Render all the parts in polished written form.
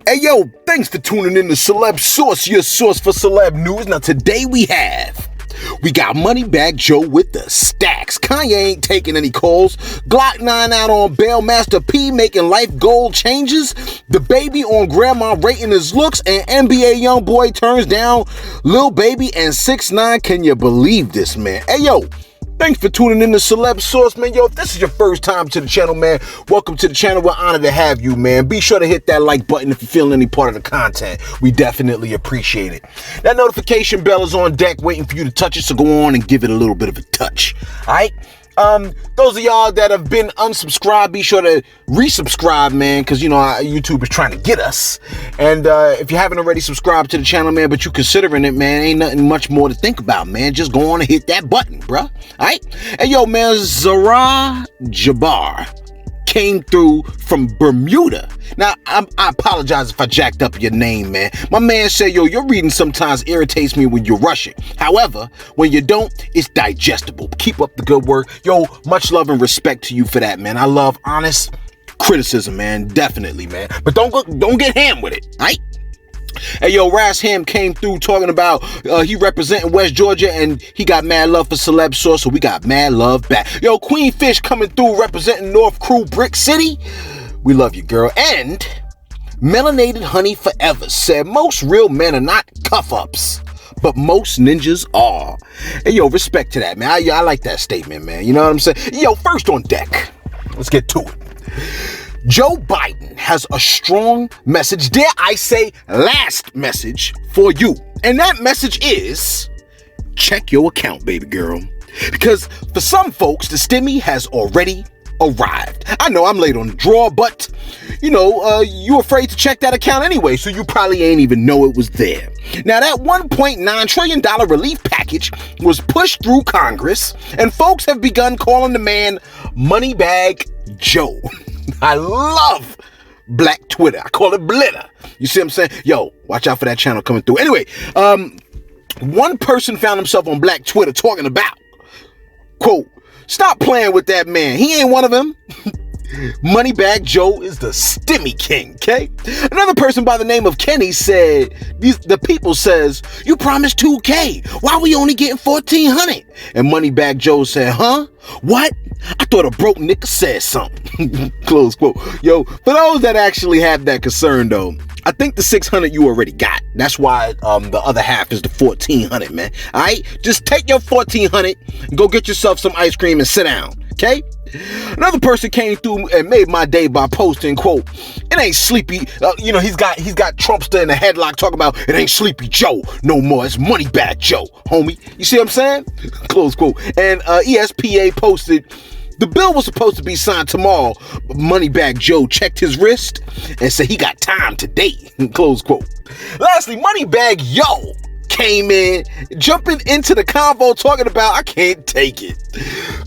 Hey yo, thanks for tuning in to Celebs Source, your source for celeb news. Now today we got Moneybag Joe with the stacks. Kanye ain't taking any calls. Glock 9 out on bail. Master P making life goal changes. The baby on grandma rating his looks. And NBA YoungBoy turns down Lil Baby and 6ix9ine. Can you believe this, man? Hey yo, thanks for tuning in to Celebs Source, man. Yo, if this is your first time to the channel, man, welcome to the channel. We're honored to have you, man. Be sure to hit that like button if you're feeling any part of the content. We definitely appreciate it. That notification bell is on deck waiting for you to touch it, so go on and give it a little bit of a touch. All right? Those of y'all that have been unsubscribed, be sure to resubscribe, man, because, you know, YouTube is trying to get us. And if you haven't already subscribed to the channel, man, but you considering it, man, ain't nothing much more to think about, man. Just go on and hit that button, bruh. All right? Hey, yo, man, Zara Jabbar came through from Bermuda. Now, I apologize if I jacked up your name, man. My man said, yo, your reading sometimes irritates me when you're rushing. However, when you don't, it's digestible. Keep up the good work. Yo, much love and respect to you for that, man. I love honest criticism, man. Definitely, man. But don't get ham with it, all right? Hey, yo, Ras Ham came through talking about he representing West Georgia and he got mad love for Celebs Source, so we got mad love back. Yo, Queen Fish coming through representing North Crew Brick City. We love you, girl. And Melanated Honey Forever said most real men are not cuff-ups, but most ninjas are. Hey, yo, respect to that, man. I like that statement, man. You know what I'm saying? Yo, first on deck, let's get to it. Joe Biden has a strong message, dare I say last message, for you. And that message is, check your account, baby girl. Because for some folks, the stimmy has already arrived. I know I'm late on the draw, but, you know, you're afraid to check that account anyway, so you probably ain't even know it was there. Now, that $1.9 trillion relief package was pushed through Congress, and folks have begun calling the man Moneybag Joe. I love Black Twitter. I call it Blitter. You see what I'm saying? Yo, watch out for that channel coming through. Anyway, one person found himself on Black Twitter talking about, quote, stop playing with that man. He ain't one of them. Moneybag Joe is the stimmy king, okay? Another person by the name of Kenny said, the people says, you promised $2K. Why we only getting $1,400? And Moneybag Joe said, huh? What? I thought a broke nigga said something. Close quote. Yo, for those that actually have that concern, though, I think the $600 you already got. That's why the other half is the $1,400, man. All right? Just take your $1,400 and go get yourself some ice cream and sit down, okay? Another person came through and made my day by posting, quote, it ain't Sleepy, you know, he's got Trumpster in the headlock talking about it ain't Sleepy Joe no more, it's Moneybag Joe, homie. You see what I'm saying? Close quote. And ESPA posted, the bill was supposed to be signed tomorrow, but Moneybag Joe checked his wrist and said he got time today, close quote. Lastly, Moneybag Yo came in, jumping into the convo talking about, I can't take it.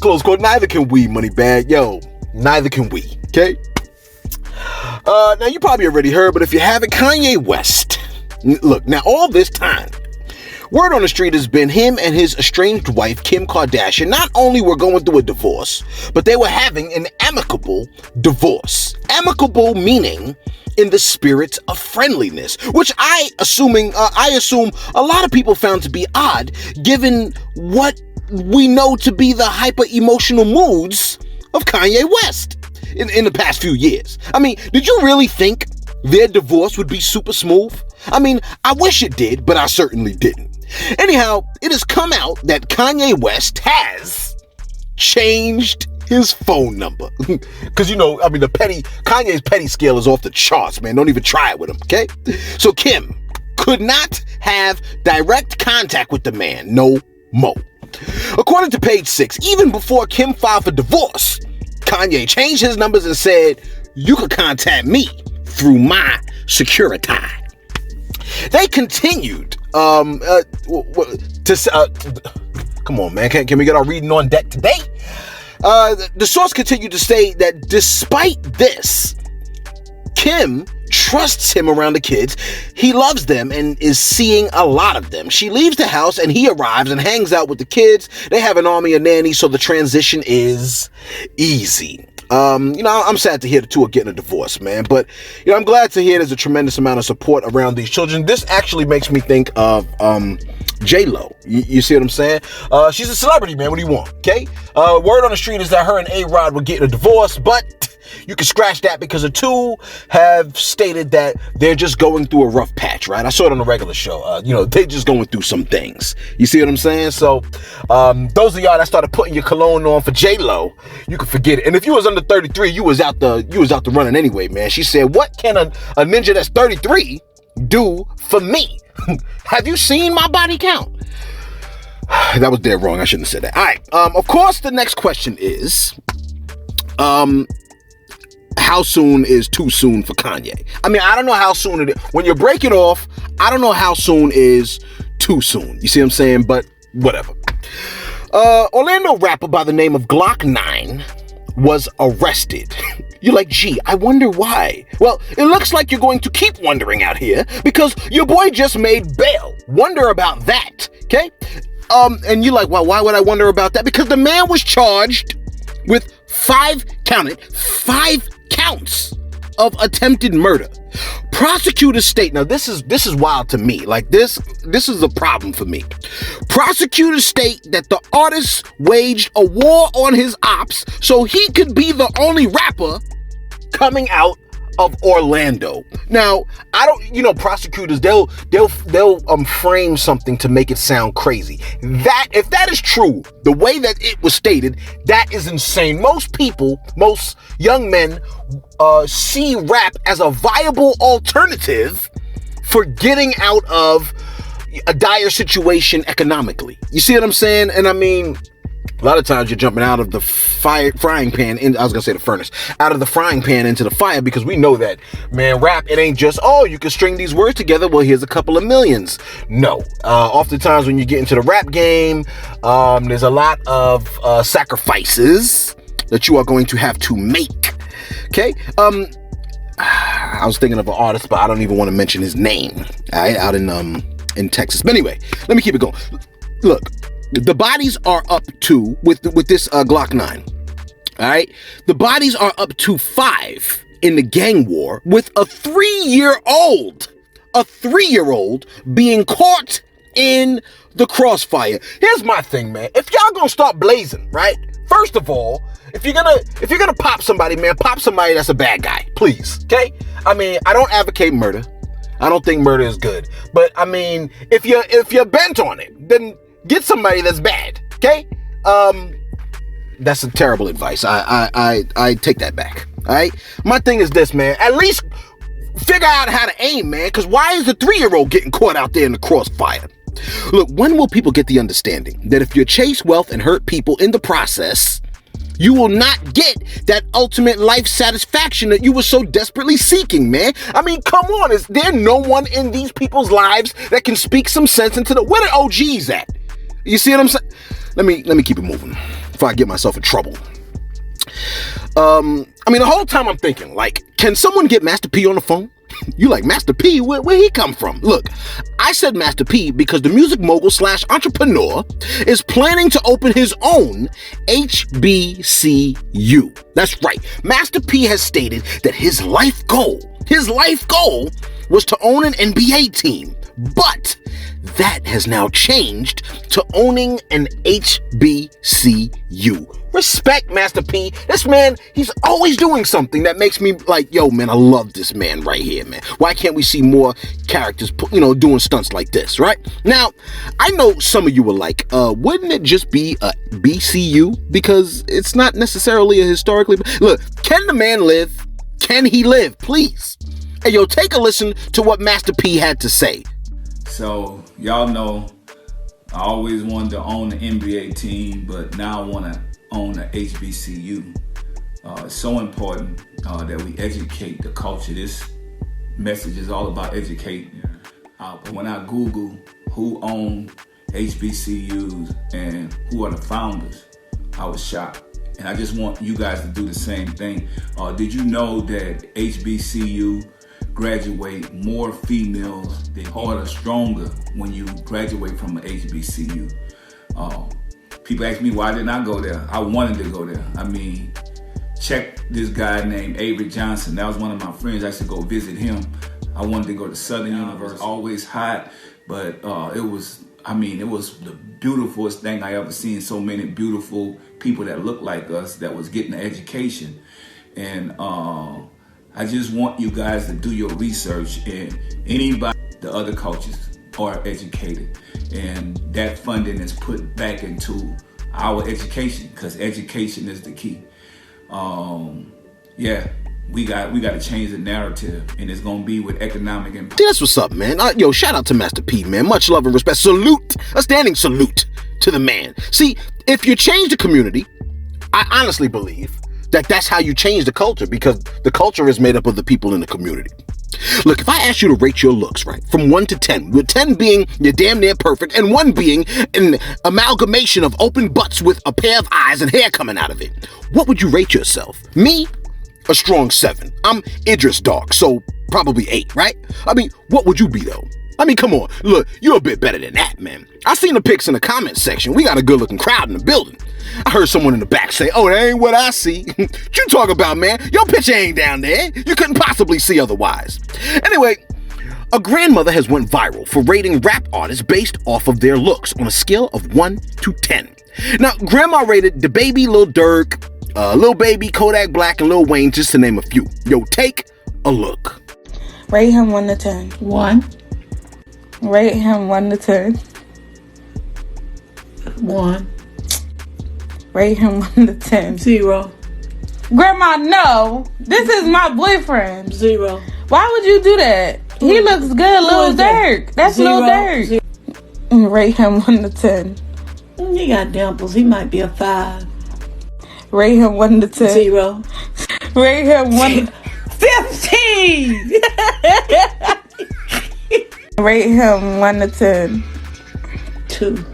Close quote. Neither can we, Moneybag. Yo, neither can we. Okay? Now, you probably already heard, but if you haven't, Kanye West. Look, now all this time, word on the street has been him and his estranged wife, Kim Kardashian, not only were going through a divorce, but they were having an amicable divorce. Amicable meaning in the spirit of friendliness, which I assume a lot of people found to be odd, given what we know to be the hyper-emotional moods of Kanye West in the past few years. I mean, did you really think their divorce would be super smooth? I mean, I wish it did, but I certainly didn't. Anyhow, it has come out that Kanye West has changed his phone number. Because, you know, I mean, Kanye's petty scale is off the charts, man. Don't even try it with him, okay? So Kim could not have direct contact with the man no more. According to Page 6, even before Kim filed for divorce, Kanye changed his numbers and said, you can contact me through my Security. They continued come on, man. Can we get our reading on deck today? The source continued to say that despite this, Kim trusts him around the kids. He loves them and is seeing a lot of them. She leaves the house and he arrives and hangs out with the kids. They have an army of nannies, so the transition is easy. I'm sad to hear the two are getting a divorce, man. But, I'm glad to hear there's a tremendous amount of support around these children. This actually makes me think of J-Lo. You see what I'm saying? She's a celebrity, man. What do you want? Okay? Word on the street is that her and A-Rod were getting a divorce, but you can scratch that because the two have stated that they're just going through a rough patch, right? I saw it on a regular show. They're just going through some things. You see what I'm saying? So, those of y'all that started putting your cologne on for J-Lo, you can forget it. And if you was under 33, you was out the running anyway, man. She said, "What can a ninja that's 33 do for me? Have you seen my body count?" That was dead wrong. I shouldn't have said that. All right. Of course, the next question is, how soon is too soon for Kanye? I mean, I don't know how soon it is. When you break it off, I don't know how soon is too soon. You see what I'm saying? But whatever. Orlando rapper by the name of Glock9 was arrested. You're like, gee, I wonder why. Well, it looks like you're going to keep wondering out here because your boy just made bail. Wonder about that, okay? And you're like, well, why would I wonder about that? Because the man was charged with 5 counts of attempted murder. Prosecutors state, now this is wild to me. Like this is a problem for me. Prosecutors state that the artist waged a war on his ops so he could be the only rapper coming out of Orlando. Now, I don't, prosecutors, they'll frame something to make it sound crazy. That, if that is true, the way that it was stated, that is insane. Most young men see rap as a viable alternative for getting out of a dire situation economically. You see what I'm saying? And I mean, a lot of times you're jumping out of the frying pan, out of the frying pan into the fire, because we know that, man, rap, it ain't just, you can string these words together, well, here's a couple of millions. No. Oftentimes when you get into the rap game, there's a lot of sacrifices that you are going to have to make. Okay? I was thinking of an artist, but I don't even want to mention his name, all right, out in Texas. But anyway, let me keep it going. Look, the bodies are up to, with this Glock9, all right? The bodies are up to 5 in the gang war, with a 3-year-old being caught in the crossfire. Here's my thing, man. If y'all gonna start blazing, right? First of all, if you're gonna pop somebody, man, pop somebody that's a bad guy, please, okay? I mean, I don't advocate murder. I don't think murder is good. But I mean, if you're bent on it, then get somebody that's bad, okay? That's a terrible advice. I take that back, all right? My thing is this, man. At least figure out how to aim, man, because why is the 3-year-old getting caught out there in the crossfire? Look, when will people get the understanding that if you chase wealth and hurt people in the process, you will not get that ultimate life satisfaction that you were so desperately seeking, man? I mean, come on. Is there no one in these people's lives that can speak some sense into where the OGs at? You see what I'm saying? Let me keep it moving before I get myself in trouble. I mean, the whole time I'm thinking, like, can someone get Master P on the phone? You like, Master P? Where he come from? Look, I said Master P because the music mogul / entrepreneur is planning to open his own HBCU. That's right. Master P has stated that his life goal was to own an NBA team. But that has now changed to owning an HBCU. Respect, Master P. This man, he's always doing something that makes me like, yo, man, I love this man right here, man. Why can't we see more characters, doing stunts like this, right? Now, I know some of you were like, wouldn't it just be a BCU? Because it's not necessarily a historically... Look, can the man live? Can he live? Please. Hey, yo, take a listen to what Master P had to say. So, y'all know I always wanted to own an NBA team, but now I want to own an HBCU. It's so important that we educate the culture. This message is all about educating. When I Google who own HBCUs and who are the founders, I was shocked. And I just want you guys to do the same thing. Did you know that HBCU graduate more females, they harder, stronger when you graduate from an HBCU. People ask me why didn't I go there? I wanted to go there. I mean, check this guy named Avery Johnson. That was one of my friends. I used to go visit him. I wanted to go to Southern University. Always hot, but it was the beautifulest thing I ever seen. So many beautiful people that looked like us that was getting an education. And I just want you guys to do your research, and anybody, the other coaches are educated, and that funding is put back into our education, because education is the key. We got to change the narrative, and it's gonna be with economic impact. See, that's what's up, man. Yo, shout out to Master P, man. Much love and respect. Salute, a standing salute to the man. See, if you change the community, I honestly believe that that's how you change the culture, because the culture is made up of the people in the community. Look, if I ask you to rate your looks, right, from 1 to 10, with 10 being you're damn near perfect, and 1 being an amalgamation of open butts with a pair of eyes and hair coming out of it, what would you rate yourself? Me? A strong 7. I'm Idris Dark, so probably 8, right? I mean, what would you be, though? I mean, come on. Look, you're a bit better than that, man. I seen the pics in the comment section. We got a good-looking crowd in the building. I heard someone in the back say, oh, that ain't what I see. What you talking about, man? Your picture ain't down there. You couldn't possibly see otherwise. Anyway, a grandmother has went viral for rating rap artists based off of their looks on a scale of 1 to 10. Now, grandma rated DaBaby, Lil Durk, Lil Baby, Kodak Black, and Lil Wayne, just to name a few. Yo, take a look. Rate him 1 to 10. 1. Rate him 1 to 10. 1. Rate him 1 to 10. 0. Grandma, no. This is my boyfriend. 0. Why would you do that? He looks good, Lil Durk. That's Lil Durk. Rate him 1 to 10. He got dimples. He might be a 5. Rate him 1 to 10. 0. Rate him 1 to 15. Rate him 1 to 10. 2.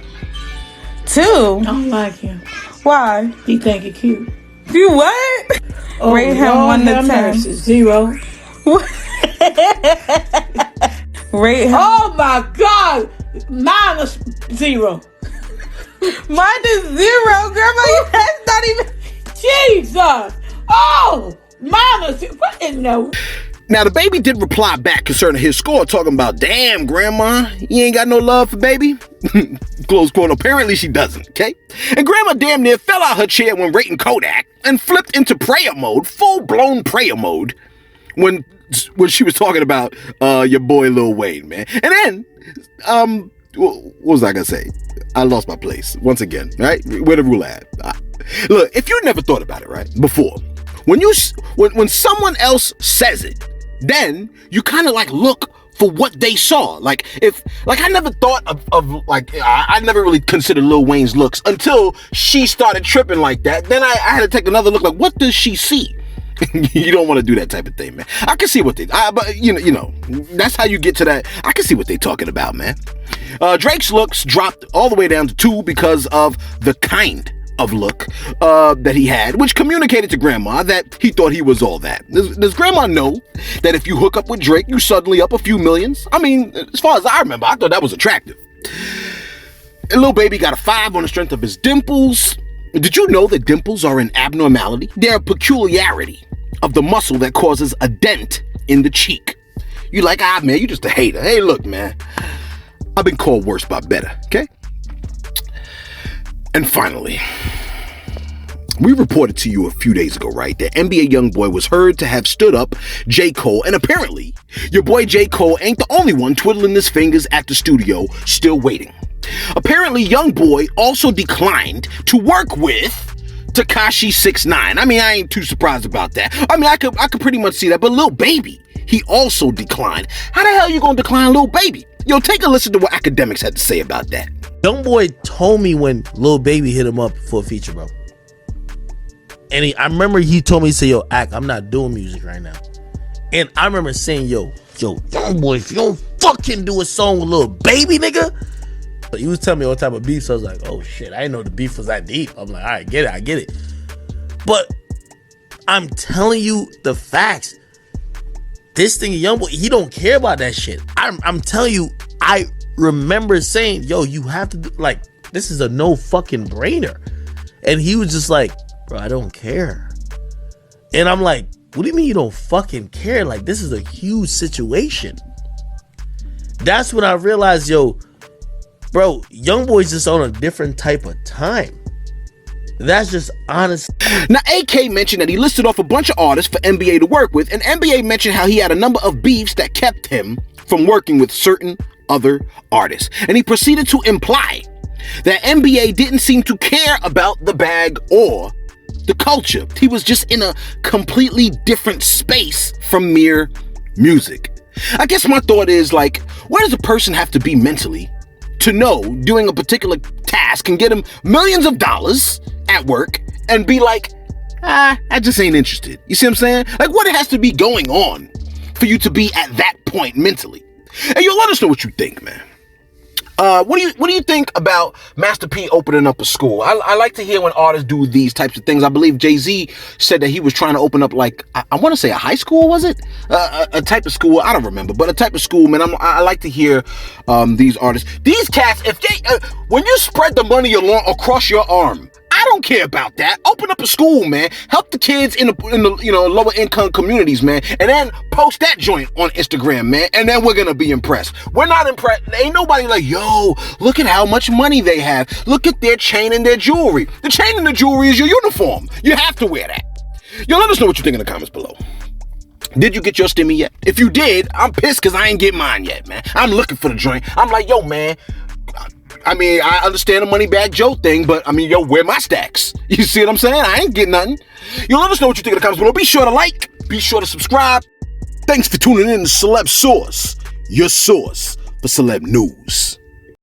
2? I don't like him. Why? He think he cute. You what? Oh, rate him Lord 1 to have 10. Mercy. 0. Rate him. Oh my God. -0. -0, Grandma. That's not even. Jesus. Oh, -. What in the? Now, the baby did reply back concerning his score, talking about, damn, Grandma, you ain't got no love for baby? Close quote. Apparently she doesn't, okay? And Grandma damn near fell out her chair when rating Kodak and flipped into prayer mode, full-blown prayer mode, when she was talking about your boy Lil Wayne, man. And then, what was I gonna say? I lost my place once again, right? Where the rule at? Look, if you never thought about it, right, before, when someone else says it, then you kind of like look for what they saw. Like I never thought of I never really considered Lil Wayne's looks until she started tripping like that. Then I had to take another look, like, what does she see? You don't want to do that type of thing, man. I can see what but you know, that's how you get to that. I can see what they're talking about, man. Drake's looks dropped all the way down to 2 because of the kind of look that he had, which communicated to Grandma that he thought he was all that. Does Grandma know that if you hook up with Drake, you suddenly up a few millions? I mean, as far as I remember, I thought that was attractive. And Lil Baby got a 5 on the strength of his dimples. Did you know that dimples are an abnormality? They're a peculiarity of the muscle that causes a dent in the cheek. You like, man, you just a hater. Hey, look, man, I've been called worse by better, okay? And finally, we reported to you a few days ago, right, that NBA YoungBoy was heard to have stood up J. Cole, and apparently, your boy J. Cole ain't the only one twiddling his fingers at the studio, still waiting. Apparently, YoungBoy also declined to work with Tekashi 6ix9ine. I mean, I ain't too surprised about that. I mean, I could pretty much see that, but Lil Baby, he also declined. How the hell you gonna decline Lil Baby? Yo, take a listen to what academics had to say about that. YoungBoy told me when Lil Baby hit him up for a feature, bro. And I remember he told me, he said, yo, I'm not doing music right now. And I remember saying, yo, YoungBoy, if you don't fucking do a song with Lil Baby, nigga. But he was telling me all type of beef, so I was like, oh shit, I didn't know the beef was that deep. I'm like, all right, I get it. But I'm telling you the facts. This thing, YoungBoy, he don't care about that shit. I'm telling you, I remember saying, yo, you have to do, like, this is a no fucking brainer. And he was just like, bro, I don't care. And I'm like, what do you mean you don't fucking care? Like, this is a huge situation. That's when I realized, yo, bro, YoungBoy's just on a different type of time. That's just honest. Now, AK mentioned that he listed off a bunch of artists for NBA to work with, and NBA mentioned how he had a number of beefs that kept him from working with certain other artists. And he proceeded to imply that NBA didn't seem to care about the bag or the culture. He was just in a completely different space from mere music. I guess my thought is, like, where does a person have to be mentally to know doing a particular task can get him millions of dollars at work and be like, I just ain't interested? You see what I'm saying? Like, what has to be going on for you to be at that point mentally? And you'll let us know what you think, man. What do you think about Master P opening up a school? I like to hear when artists do these types of things. I believe Jay-Z said that he was trying to open up, like, I want to say a high school, was it? A type of school, I don't remember, but a type of school, man. I like to hear these artists. These cats, if they, when you spread the money along across your arm, I don't care about that. Open up a school, man. Help the kids in the lower income communities, man. And then post that joint on Instagram, man. And then we're gonna be impressed. We're not impressed. Ain't nobody like, yo, look at how much money they have. Look at their chain and their jewelry. The chain and the jewelry is your uniform. You have to wear that. Yo, let us know what you think in the comments below. Did you get your stimmy yet? If you did, I'm pissed because I ain't get mine yet, man. I'm looking for the joint. I'm like, yo, man. I mean, I understand the money bag Joe thing, but I mean, yo, where my stacks? You see what I'm saying? I ain't getting nothing. Yo, let us know what you think in the comments below. Be sure to like, be sure to subscribe. Thanks for tuning in to Celebs Source, your source for celeb news.